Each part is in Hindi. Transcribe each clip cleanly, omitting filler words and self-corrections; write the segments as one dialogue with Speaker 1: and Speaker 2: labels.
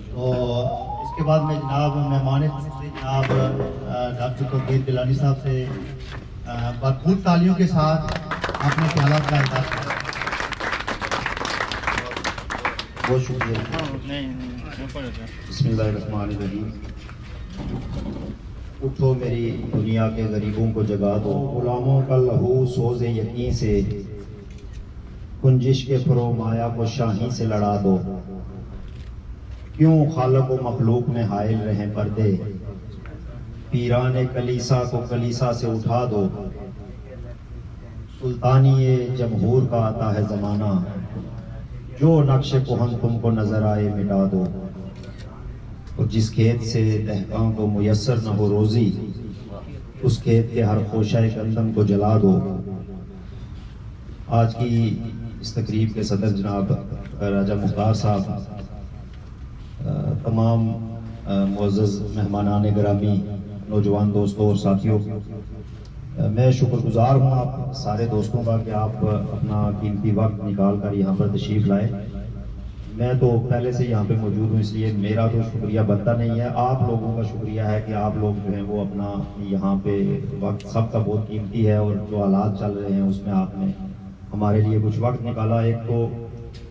Speaker 1: तो इसके बाद मैं जनाब मेहमान खुसूसी जनाब डॉक्टर तौकीर गिलानी साहब से भरपूर तालियों के साथ अपने ख्यालात का इज़हार करें। बहुत शुक्रिया। बिस्मिल्लाहिर्रहमानिर्रहीम। उठो मेरी दुनिया के गरीबों को जगा दो, गुलामों का लहू सोज़े यकीन से, कुंजिश के फरो माया को शाही से लड़ा दो। क्यों खालक व मखलूक में हाइल रहें पर्दे, पीराने कलीसा को कलीसा से उठा दो। सुल्तानी ये जमहूर का आता है ज़माना, जो नक्शे कोहन तुमको नजर आए मिटा दो। और जिस खेत से दहकां को मुयस्सर न हो रोज़ी, उस खेत के हर खोशाए गंदम को जला दो। आज की इस तकरीब के सदर जनाब राजा मुख्तार साहब, तमाम मुअज़्ज़ज़ मेहमानान गिरामी, नौजवान दोस्तों और साथियों, मैं शुक्रगुजार हूँ आप सारे दोस्तों का कि आप अपना कीमती वक्त निकाल कर यहाँ पर तशरीफ़ लाए। मैं तो पहले से यहाँ पे मौजूद हूँ, इसलिए मेरा तो शुक्रिया बनता नहीं है। आप लोगों का शुक्रिया है कि आप लोग जो हैं वो अपना यहाँ पे वक्त सबका बहुत कीमती है, और जो हालात चल रहे हैं उसमें आपने हमारे लिए कुछ वक्त निकाला। एक तो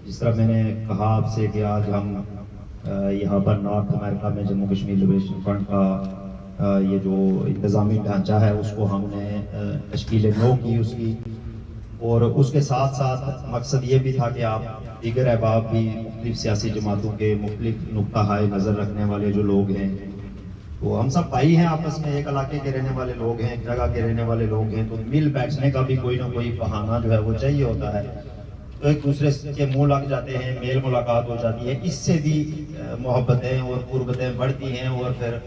Speaker 1: जिस तरह मैंने कहा आपसे कि आज हम यहाँ पर नॉर्थ अमेरिका में जम्मू कश्मीर लिबरेशन फ्रंट का ये जो इंतज़ामी ढांचा है उसको हमने तश्कील नौ की उसकी, और उसके साथ साथ मकसद ये भी था कि आप दीगर अहबाब भी मुख्तलिफ सियासी जमातों के मुख्तलिफ नुक्ता हाय नज़र रखने वाले जो लोग हैं, तो हम सब भाई हैं आपस में, एक इलाके के रहने वाले लोग हैं, एक जगह के रहने वाले लोग हैं, तो मिल बैठने का भी कोई ना कोई बहाना जो है वो चाहिए होता है। तो एक दूसरे के मुंह लग जाते हैं, मेल मुलाकात हो जाती है, इससे भी मोहब्बतें और कुर्बतें बढ़ती हैं, और फिर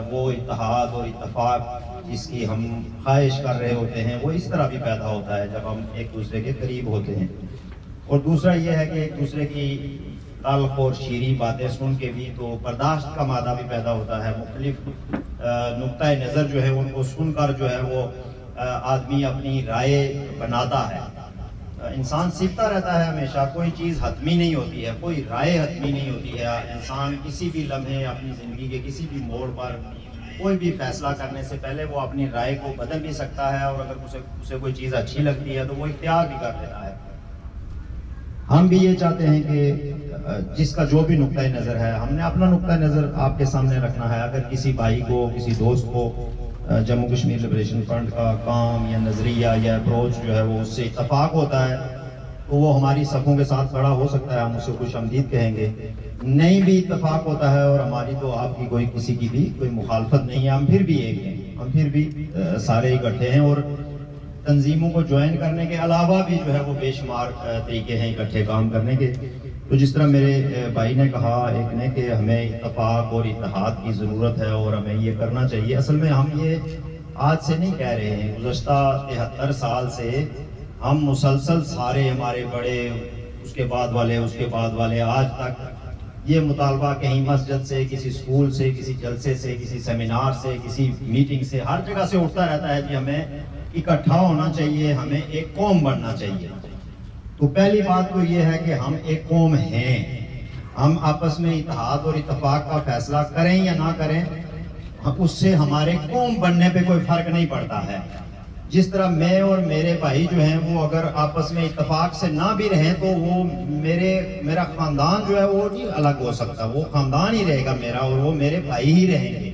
Speaker 1: वो इत्तेहाद और इत्तेफाक जिसकी हम ख्वाहिश कर रहे होते हैं वो इस तरह भी पैदा होता है जब हम एक दूसरे के करीब होते हैं। और दूसरा ये है कि एक दूसरे की तल्ख और शीरी बातें सुन के भी तो बर्दाश्त का मादा भी पैदा होता है। मुख्तलिफ नुक्ता नज़र जो है उनको सुनकर जो है वो आदमी अपनी राय बनाता है। इंसान सीखता रहता है हमेशा, कोई चीज़ हतमी नहीं होती है, कोई राय हतमी नहीं होती है। इंसान किसी भी लम्हे अपनी ज़िंदगी के किसी भी मोड़ पर कोई भी फैसला करने से पहले वो अपनी राय को बदल भी सकता है, और अगर उसे कोई चीज़ अच्छी लगती है तो वो इख्तियार भी कर लेता है। हम भी ये चाहते हैं कि जिसका जो भी नुक्ता नज़र है, हमने अपना नुक्ता नज़र आपके सामने रखना है। अगर किसी भाई को, किसी दोस्त को जम्मू कश्मीर लिबरेशन फ्रंट का काम या नज़रिया या अप्रोच जो है वो उससे इत्तफाक होता है तो वो हमारी सफ़ों के साथ खड़ा हो सकता है, हम उसे खुशआमदीद कहेंगे। नहीं भी इत्तफाक होता है और हमारी तो आपकी कोई किसी की भी कोई मुखालफत नहीं है, हम फिर भी एक हैं, हम फिर भी सारे इकट्ठे हैं। और तंजीमों को ज्वाइन करने के अलावा भी जो है वो बेशुमार तरीके हैं इकट्ठे काम करने के। तो जिस तरह मेरे भाई ने कहा एक ने कि हमें इत्तफाक और इत्तेहाद की ज़रूरत है और हमें ये करना चाहिए। असल में हम ये आज से नहीं कह रहे हैं, गुज़श्ता 73 साल से हम मुसलसल सारे हमारे बड़े, उसके बाद वाले, उसके बाद वाले, आज तक ये मुतालबा कहीं मस्जिद से, किसी स्कूल से, किसी जलसे से, किसी सेमिनार से, किसी मीटिंग से, हर जगह से उठता रहता है कि हमें इकट्ठा होना चाहिए, हमें एक कौम बनना चाहिए। तो पहली बात तो ये है कि हम एक कौम हैं। हम आपस में इत्तेहाद और इत्तेफाक का फैसला करें या ना करें, उससे हमारे कौम बनने पे कोई फर्क नहीं पड़ता है। जिस तरह मैं और मेरे भाई जो हैं वो अगर आपस में इत्तेफाक से ना भी रहें तो वो मेरा खानदान जो है वो नहीं अलग हो सकता, वो खानदान ही रहेगा मेरा, और वो मेरे भाई ही रहेंगे,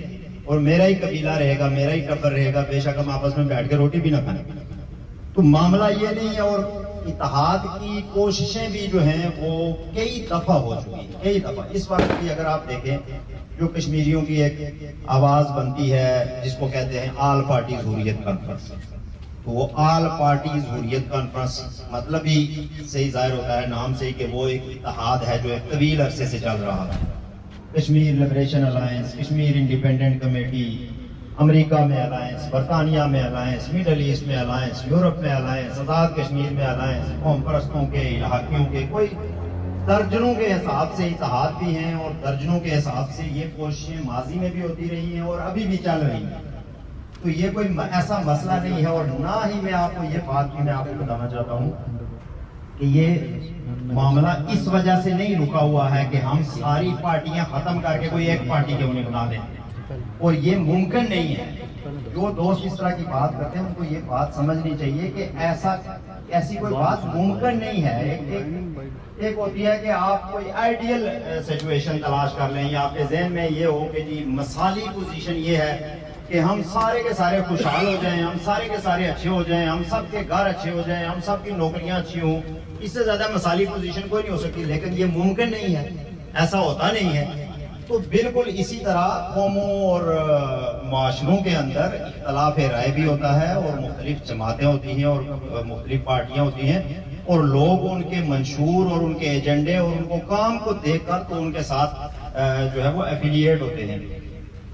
Speaker 1: और मेरा ही कबीला रहेगा, मेरा ही टब्बर रहेगा, बेशक हम आपस में बैठ के रोटी भी ना खाएं। तो मामला ये नहीं है। और इत्तेहाद की कोशिशें भी जो हैं वो कई दफ़ा हो चुकी हैं, कई दफ़ा। इस वक्त भी अगर आप देखें जो कश्मीरियों की एक आवाज़ बनती है जिसको कहते हैं आल पार्टीज हुर्रियत कॉन्फ्रेंस, तो वो आल पार्टीज हुर्रियत कॉन्फ्रेंस मतलब ही सही जाहिर होता है नाम से ही कि वो एक इत्तेहाद है जो एक तवील अरसे से चल रहा है। Kashmir liberation alliance, Kashmir independent committee, America में अलायंस, बरतानिया में अलायंस, मिडल ईस्ट में अलायंस, यूरोप में अलायंस, आज़ाद कश्मीर में अलायंस, कौम परस्तों के, इलाकियों के, कोई दर्जनों के हिसाब से इत्तेहाद भी हैं, और दर्जनों के हिसाब से ये कोशिशें माजी में भी होती रही हैं और अभी भी चल रही हैं। तो ये कोई ऐसा मसला नहीं है। और ना ही मैं आपको ये बात भी मैं आपको बताना चाहता हूँ कि ये मामला इस वजह से नहीं रुका हुआ है कि हम सारी पार्टियां खत्म करके कोई एक पार्टी क्यों नहीं बना दें, और ये मुमकिन नहीं है। जो दोस्त इस तरह की बात करते हैं उनको ये बात समझनी चाहिए कि ऐसी कोई बात मुमकिन नहीं है। एक होती है कि आप कोई आइडियल सिचुएशन तलाश कर लें, या आपके जहन में ये हो कि जी मसाली पोजीशन ये है कि हम सारे के सारे खुशहाल हो जाएं, हम सारे के सारे अच्छे हो जाएं, हम सब के घर अच्छे हो जाएं, हम सब की नौकरियां अच्छी हों। इससे ज्यादा मसाली पोजीशन कोई नहीं हो सकती, लेकिन ये मुमकिन नहीं है, ऐसा होता नहीं है। तो बिल्कुल इसी तरह कौमों और माशरों के अंदर इख्तलाफ राय भी होता है, और मुख्तलिफ जमातें होती हैं और मुख्तलिफ पार्टियां होती हैं, और लोग उनके मंशूर और उनके एजेंडे और उनको काम को देखकर तो उनके साथ जो है वो एफिलिएट होते हैं।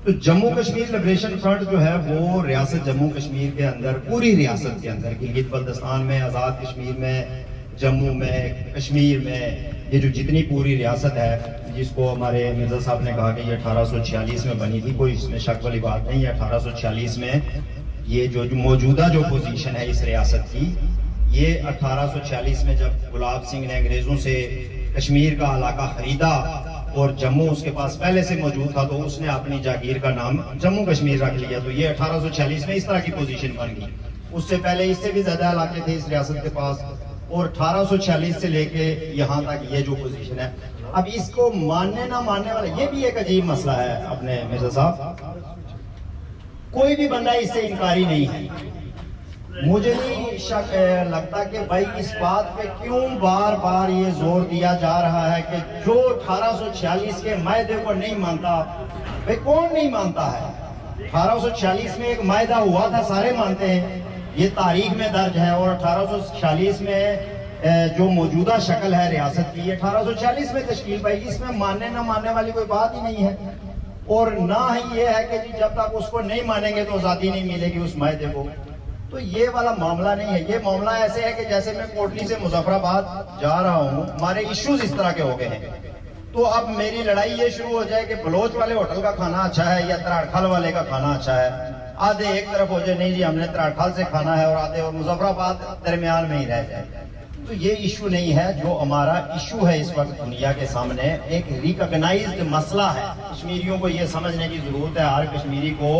Speaker 1: तो जम्मू कश्मीर लिबरेशन फ्रंट जो है वो रियासत जम्मू कश्मीर के अंदर, पूरी रियासत के अंदर, गिलगित बल्तिस्तान में, आज़ाद कश्मीर में, जम्मू में, कश्मीर में, ये जो जितनी पूरी रियासत है, जिसको हमारे मिर्जा साहब ने कहा कि ये 1846 में बनी थी, कोई इसमें शक वाली बात नहीं है। 1846 में ये जो मौजूदा जो पोजीशन है इस रियासत की, ये 1846 में जब गुलाब सिंह ने अंग्रेजों से कश्मीर का इलाका खरीदा और जम्मू उसके पास पहले से मौजूद था, तो उसने अपनी जागीर का नाम जम्मू कश्मीर रख लिया। तो ये 1846 में इस तरह की पोजीशन बन गई। उससे पहले इससे भी ज्यादा इलाके थे इस रियासत के पास, और 1846 से लेके यहाँ तक ये जो पोजीशन है। अब इसको मानने ना मानने वाला, ये भी एक अजीब मसला है अपने मिर्जा साहब। कोई भी बंदा इससे इनकारी नहीं है। मुझे नहीं शक लगता कि भाई इस बात पे क्यों बार बार ये जोर दिया जा रहा है कि जो 1846 के मायदे को नहीं मानता, भाई कौन नहीं मानता है। 1846 में एक मायदा हुआ था, सारे मानते हैं, ये तारीख में दर्ज है। और 1846 में जो मौजूदा शक्ल है रियासत की, 1846 में तश्कील पाई। इसमें मानने ना मानने वाली कोई बात ही नहीं है। और ना ही ये है कि जी जब तक उसको नहीं मानेंगे तो आज़ादी नहीं मिलेगी उस मायदे को। तो ये वाला मामला नहीं है। ये मामला ऐसे है कि जैसे मैं कोटली से मुजफ्फराबाद जा रहा हूँ, हमारे इश्यूज इस तरह के हो गए हैं। तो अब मेरी लड़ाई ये शुरू हो जाए कि बलोच वाले होटल का खाना अच्छा है या त्राड़खल वाले का खाना अच्छा है। आधे एक तरफ हो जाए, नहीं जी हमने त्राड़खल से खाना है, और आधे और मुजफ्फराबाद दरमियान में ही रह जाए। तो ये इशू नहीं है। जो हमारा इशू है इस वक्त दुनिया के सामने, एक रिकॉग्नाइज्ड मसला है। कश्मीरियों को ये समझने की जरूरत है, हर कश्मीरी को,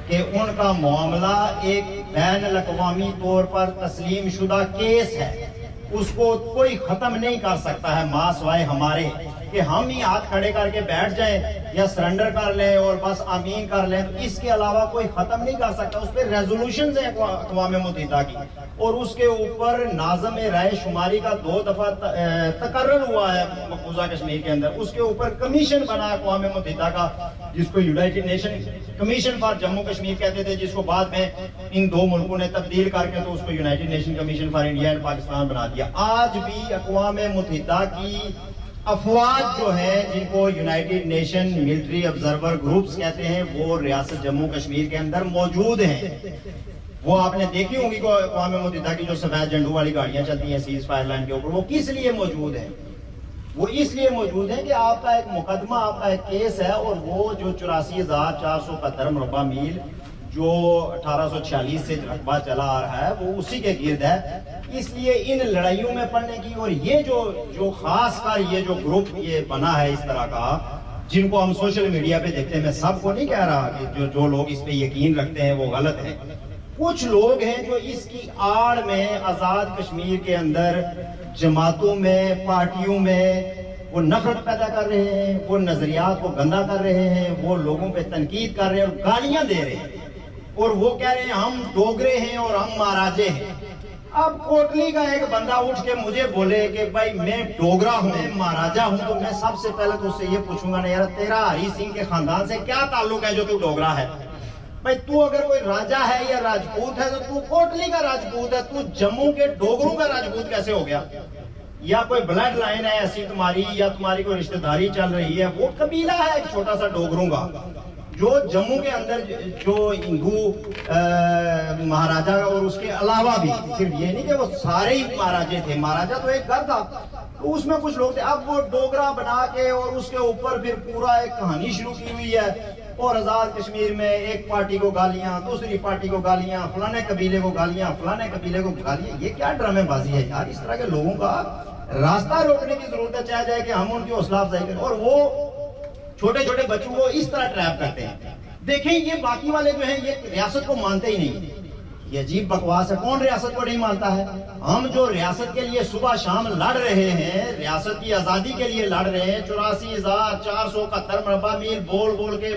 Speaker 1: कि उनका मामला एक बैन-अल-अक़वामी तौर पर तस्लीम शुदा केस है। उसको कोई खत्म नहीं कर सकता है मासवाए हमारे, कि हम ही हाथ खड़े करके बैठ जाएं या सरेंडर कर लें और बस आमीन कर लें। तो इसके अलावा कोई खत्म नहीं कर सकता। उस पर रेजोल्यूशन है अक़वाम मुत्तहिदा की, और उसके ऊपर नाज़म राय शुमारी का 2 दफा तकर्रर हुआ है मकबूजा कश्मीर के अंदर। उसके ऊपर कमीशन बना अक़वाम मुत्तहिदा का, जिसको United nation commission for Jammu Kashmir कहते थे, जिसको बाद में इन 2 मुल्कों ने तब्दील करके तो उसको United nation commission for India and Pakistan बना दिया। आज भी अक़वाम मुत्तहिदा की अफवाज जो है, जिनको United nation military observer groups कहते हैं, वो रियासत जम्मू कश्मीर के अंदर मौजूद हैं। वो आपने देखी होंगी को अक़वाम मुत्तहिदा की जो सफेद झंडू वाली गाड़ियां चलती हैं सीज फायर लाइन के ऊपर, वो किस लिए मौजूद है? वो इसलिए मौजूद है कि आपका एक मुकदमा, आपका एक केस है, और वो जो 84,475 मुरब्बा मील जो 1846 से रकबा चला आ रहा है, वो उसी के गिर्द है। इसलिए इन लड़ाइयों में पड़ने की, और ये जो खास कर ये जो ग्रुप ये बना है इस तरह का, जिनको हम सोशल मीडिया पे देखते हैं, मैं सबको नहीं कह रहा कि जो लोग इस पे यकीन रखते हैं वो गलत है। कुछ लोग हैं जो इसकी आड़ में आज़ाद कश्मीर के अंदर जमातों में, पार्टियों में वो नफरत पैदा कर रहे हैं, वो नजरियात को गंदा कर रहे हैं, वो लोगों पे तनकीद कर रहे हैं और गालियां दे रहे हैं, और वो कह रहे हैं हम डोगरे हैं और हम महाराजे हैं। अब कोटली का एक बंदा उठ के मुझे बोले कि भाई मैं डोगरा हूं, मैं महाराजा हूं, तो मैं सबसे पहले तो उससे ये पूछूंगा, ना यार तेरा हरी सिंह के खानदान से क्या ताल्लुक है जो तू डोगरा है? भाई तू अगर कोई राजा है या राजपूत है तो तू कोटली का राजपूत है, तू जम्मू के डोगरों का राजपूत कैसे हो गया? या कोई ब्लड लाइन है ऐसी तुम्हारी, या तुम्हारी कोई रिश्तेदारी चल रही है? वो कबीला है एक छोटा सा डोगरों का, जो जम्मू के अंदर जो हिंदू महाराजा और उसके अलावा भी, सिर्फ ये नहीं कि वो सारे ही महाराजे थे, महाराजा तो एक घर था, तो उसमें कुछ लोग थे। अब वो डोगरा बना के और उसके ऊपर फिर पूरा एक कहानी शुरू की हुई है और आजाद कश्मीर में एक पार्टी को गालियां, दूसरी पार्टी को गालियां, फलाने कबीले को गालियां, फलाने कबीले को गालियां। ये क्या ड्रामेबाजी है यार। इस तरह के लोगों का रास्ता रोकने की जरूरत है, चाहे जाए कि हम उनकी हौसला अफजाई करें। और वो छोटे छोटे बच्चों को इस तरह ट्रैप करते हैं। देखें ये बाकी वाले जो हैं ये रियासत को मानते ही नहीं। ये अजीब बकवास है, कौन रियासत को नहीं मानता है। हम जो रियासत के लिए सुबह शाम लड़ रहे हैं, रियासत की आजादी के लिए लड़ रहे हैं, 84,471 मरबा मील बोल बोल के